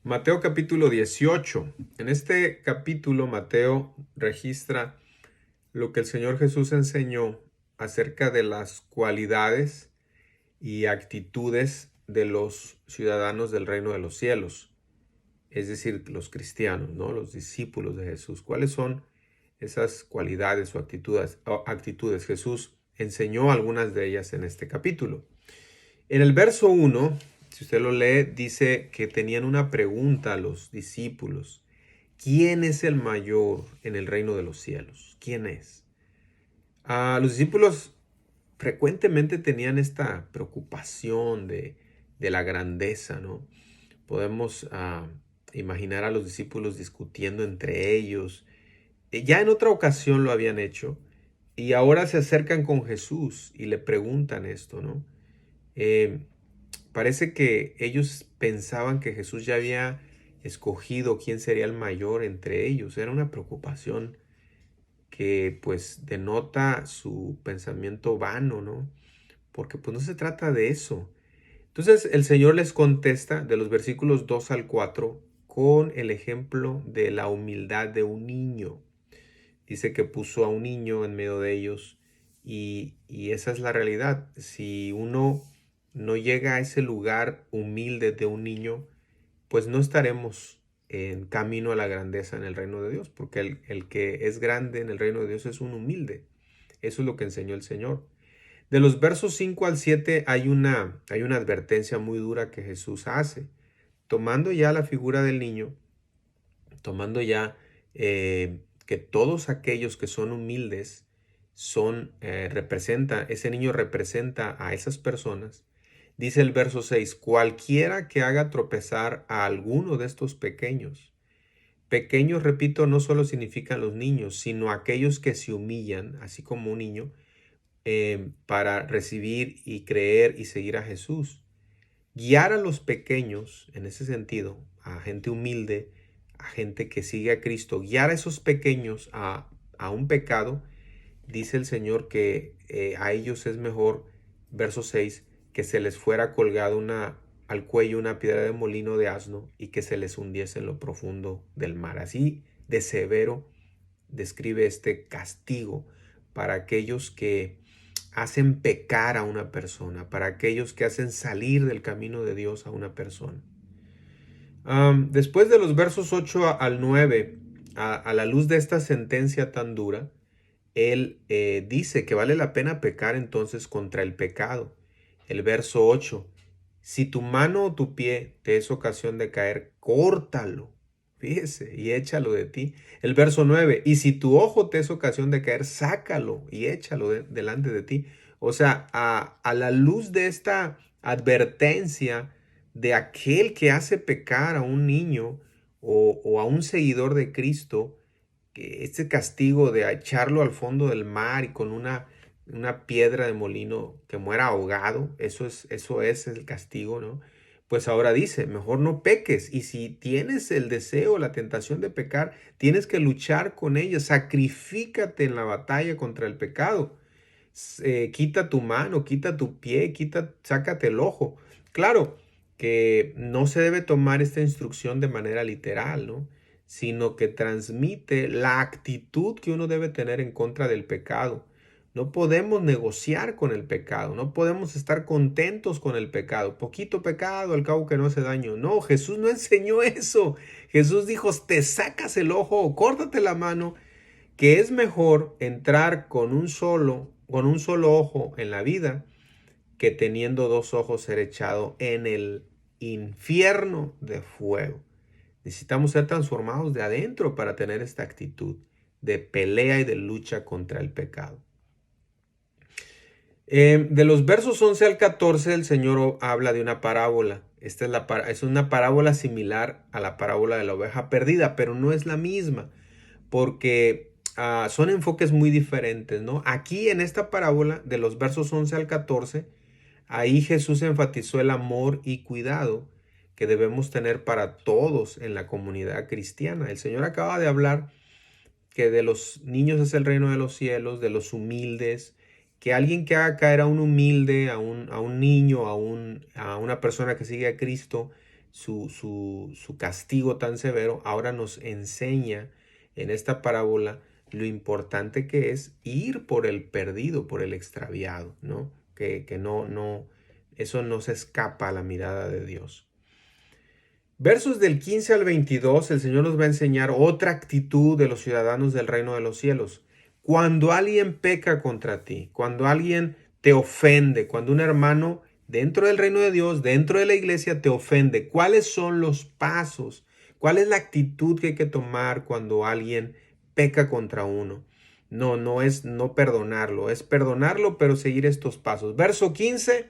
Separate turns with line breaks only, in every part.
Mateo capítulo 18. En este capítulo Mateo registra lo que el Señor Jesús enseñó acerca de las cualidades y actitudes de los ciudadanos del reino de los cielos, es decir, los cristianos, ¿no? Los discípulos de Jesús. ¿Cuáles son esas cualidades o actitudes? Jesús enseñó algunas de ellas en este capítulo. En el verso 1, si usted lo lee, dice que tenían una pregunta a los discípulos. ¿Quién es el mayor en el reino de los cielos? ¿Quién es? Los discípulos frecuentemente tenían esta preocupación de la grandeza, ¿no? Podemos imaginar a los discípulos discutiendo entre ellos. Ya en otra ocasión lo habían hecho y ahora se acercan con Jesús y le preguntan esto, ¿no? Eh, Parece que ellos pensaban que Jesús ya había escogido quién sería el mayor entre ellos. Era una preocupación que pues denota su pensamiento vano, ¿no? Porque pues no se trata de eso. Entonces el Señor les contesta de los versículos 2 al 4 con el ejemplo de la humildad de un niño. Dice que puso a un niño en medio de ellos y esa es la realidad. Si uno no llega a ese lugar humilde de un niño, pues no estaremos en camino a la grandeza en el reino de Dios, porque el que es grande en el reino de Dios es un humilde. Eso es lo que enseñó el Señor. De los versos 5 al 7 hay una advertencia muy dura que Jesús hace. Tomando ya la figura del niño, tomando ya que todos aquellos que son humildes ese niño representa a esas personas. Dice el verso 6: cualquiera que haga tropezar a alguno de estos pequeños. Pequeños, repito, no solo significan los niños, sino aquellos que se humillan, así como un niño, para recibir y creer y seguir a Jesús. Guiar a los pequeños, en ese sentido, a gente humilde, a gente que sigue a Cristo, guiar a esos pequeños a un pecado, dice el Señor que a ellos es mejor, verso 6, que se les fuera colgado al cuello una piedra de molino de asno y que se les hundiese en lo profundo del mar. Así de severo describe este castigo para aquellos que hacen pecar a una persona, para aquellos que hacen salir del camino de Dios a una persona. Después de los versos 8 al 9, a la luz de esta sentencia tan dura, él dice que vale la pena pecar entonces contra el pecado. El verso 8: si tu mano o tu pie te es ocasión de caer, córtalo, fíjese, y échalo de ti. El verso 9: y si tu ojo te es ocasión de caer, sácalo y échalo delante de ti. O sea, a la luz de esta advertencia de aquel que hace pecar a un niño o a un seguidor de Cristo, que este castigo de echarlo al fondo del mar y con una piedra de molino que muera ahogado, eso es el castigo, ¿no? Pues ahora dice, mejor no peques. Y si tienes el deseo, la tentación de pecar, tienes que luchar con ella. Sacrifícate en la batalla contra el pecado. Quita tu mano, quita tu pie, sácate el ojo. Claro que no se debe tomar esta instrucción de manera literal, ¿no? Sino que transmite la actitud que uno debe tener en contra del pecado. No podemos negociar con el pecado, no podemos estar contentos con el pecado. Poquito pecado, al cabo que no hace daño. No, Jesús no enseñó eso. Jesús dijo, te sacas el ojo o córtate la mano, que es mejor entrar con un solo ojo en la vida que teniendo dos ojos ser echado en el infierno de fuego. Necesitamos ser transformados de adentro para tener esta actitud de pelea y de lucha contra el pecado. De los versos 11 al 14, el Señor habla de una parábola. Esta es una parábola similar a la parábola de la oveja perdida, pero no es la misma, porque son enfoques muy diferentes, ¿no? Aquí en esta parábola, de los versos 11 al 14, ahí Jesús enfatizó el amor y cuidado que debemos tener para todos en la comunidad cristiana. El Señor acaba de hablar que de los niños es el reino de los cielos, de los humildes, que alguien que haga caer a un humilde, a un niño, a una persona que sigue a Cristo, su castigo tan severo, ahora nos enseña en esta parábola lo importante que es ir por el perdido, por el extraviado, ¿no? Que eso no se escapa a la mirada de Dios. Versos del 15 al 22, el Señor nos va a enseñar otra actitud de los ciudadanos del reino de los cielos. Cuando alguien peca contra ti, cuando alguien te ofende, cuando un hermano dentro del reino de Dios, dentro de la iglesia te ofende, ¿cuáles son los pasos? ¿Cuál es la actitud que hay que tomar cuando alguien peca contra uno? No es no perdonarlo, es perdonarlo, pero seguir estos pasos. Verso 15,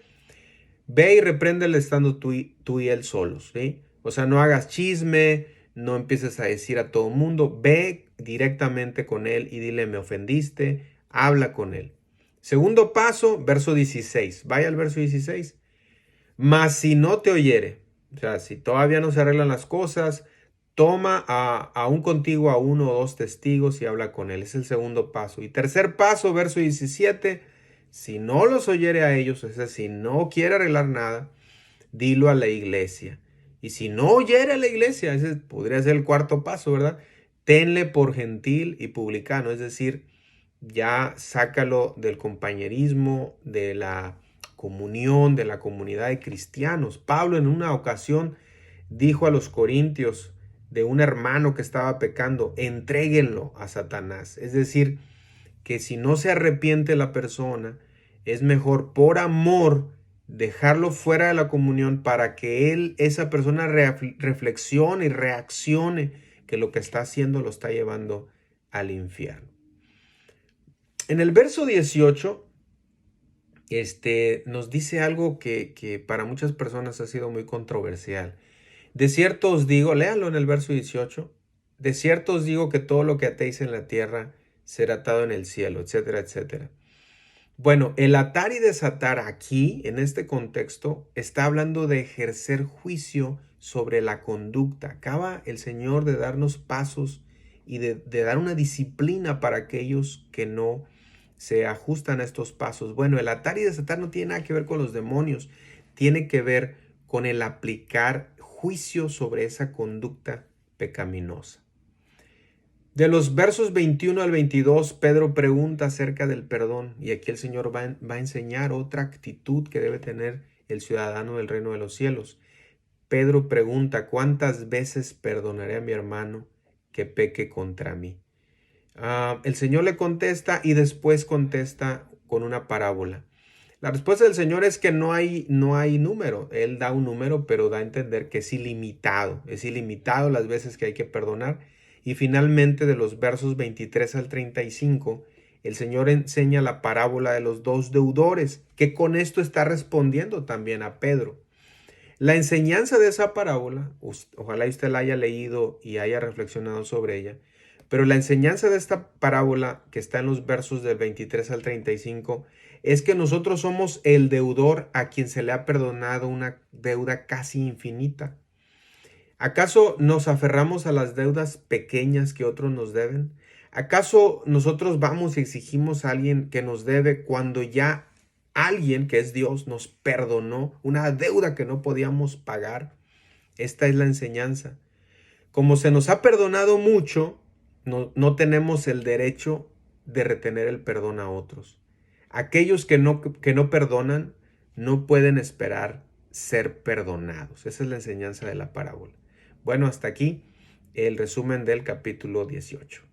ve y repréndele estando tú y él solos, ¿sí? O sea, no hagas chisme, no empieces a decir a todo mundo, ve directamente con él y dile, me ofendiste, habla con él. Segundo paso, verso 16, vaya al verso 16. Mas si no te oyere, o sea, si todavía no se arreglan las cosas, toma aún contigo a uno o dos testigos y habla con él. Es el segundo paso. Y tercer paso, verso 17, si no los oyere a ellos, es decir, si no quiere arreglar nada, dilo a la iglesia. Y si no oyere a la iglesia, ese podría ser el cuarto paso, ¿verdad? Tenle por gentil y publicano, es decir, ya sácalo del compañerismo, de la comunión, de la comunidad de cristianos. Pablo en una ocasión dijo a los corintios de un hermano que estaba pecando, entréguenlo a Satanás. Es decir, que si no se arrepiente la persona, es mejor por amor dejarlo fuera de la comunión para que esa persona reflexione y reaccione que lo que está haciendo lo está llevando al infierno. En el verso 18, nos dice algo que para muchas personas ha sido muy controversial. De cierto os digo, léalo en el verso 18, de cierto os digo que todo lo que atéis en la tierra será atado en el cielo, etcétera, etcétera. Bueno, el atar y desatar aquí, en este contexto, está hablando de ejercer juicio sobre la conducta. Acaba el Señor de darnos pasos y de dar una disciplina para aquellos que no se ajustan a estos pasos. Bueno, el atar y desatar no tiene nada que ver con los demonios, tiene que ver con el aplicar juicio sobre esa conducta pecaminosa. De los versos 21 al 22, Pedro pregunta acerca del perdón y aquí el Señor va a enseñar otra actitud que debe tener el ciudadano del reino de los cielos. Pedro pregunta, ¿cuántas veces perdonaré a mi hermano que peque contra mí? El Señor le contesta y después contesta con una parábola. La respuesta del Señor es que no hay número. Él da un número, pero da a entender que es ilimitado. Es ilimitado las veces que hay que perdonar. Y finalmente, de los versos 23 al 35, el Señor enseña la parábola de los dos deudores, que con esto está respondiendo también a Pedro. La enseñanza de esa parábola, ojalá usted la haya leído y haya reflexionado sobre ella, pero la enseñanza de esta parábola que está en los versos del 23 al 35 es que nosotros somos el deudor a quien se le ha perdonado una deuda casi infinita. ¿Acaso nos aferramos a las deudas pequeñas que otros nos deben? ¿Acaso nosotros vamos y exigimos a alguien que nos debe cuando ya alguien, que es Dios, nos perdonó una deuda que no podíamos pagar? Esta es la enseñanza. Como se nos ha perdonado mucho, no tenemos el derecho de retener el perdón a otros. Aquellos que no perdonan no pueden esperar ser perdonados. Esa es la enseñanza de la parábola. Bueno, hasta aquí el resumen del capítulo 18.